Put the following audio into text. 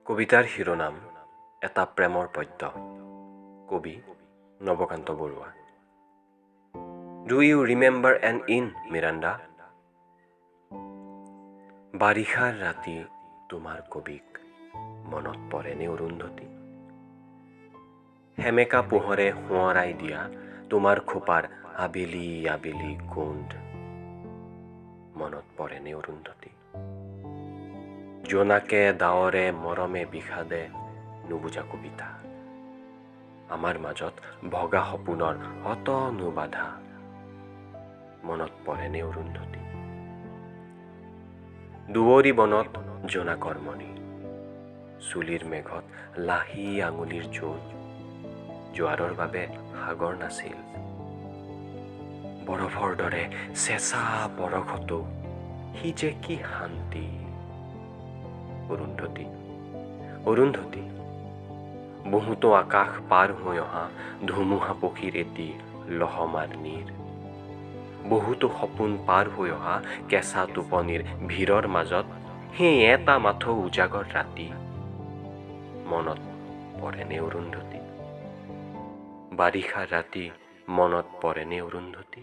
কবিতাৰ শিৰোনাম এটা প্ৰেমৰ পদ্য। কবি Nabakanta Barua. Do you remember an inn Miranda? বাৰিষাৰ ৰাতি তোমাৰ কবিক মনত পৰেনে অৰুন্ধতী? সেমেকা পোহৰে সোঁৱৰাই দিয়া তোমাৰ খোপাৰ আবেলি আবেলি গোন্ধ মনত পৰেনে অৰুন্ধতী? জোনাকে ডাৱৰে মৰমে বিষাদে নুবুজা কবিতা, আমাৰ মাজত ভগা সপোনৰ অতনো বাধা মনত পৰেনে অৰুন্ধতী? দুৱৰী বনত জোনাকৰ মণি, চুলিৰ মেঘত লাহি আঙুলিৰ জোন, জোৱাৰৰ বাবে সাগৰ নাছিল, বৰফৰ দৰে চেঁচা বৰফতো সি যে কি শান্তি। অৰুন্ধতী, অৰুন্ধতী, বহুতো আকাশ পাৰ হৈ অহা ধুমুহা পক্ষীৰ এটি লহমাৰ নীৰ, বহুতো সপোন পাৰ হৈ অহা কেঁচা টোপনিৰ ভিৰৰ মাজত সেই এটা মাথো উজাগৰ ৰাতি মনত পৰেনে অৰুন্ধতী? বাৰিষাৰ ৰাতি মনত পৰেনে অৰুন্ধতী?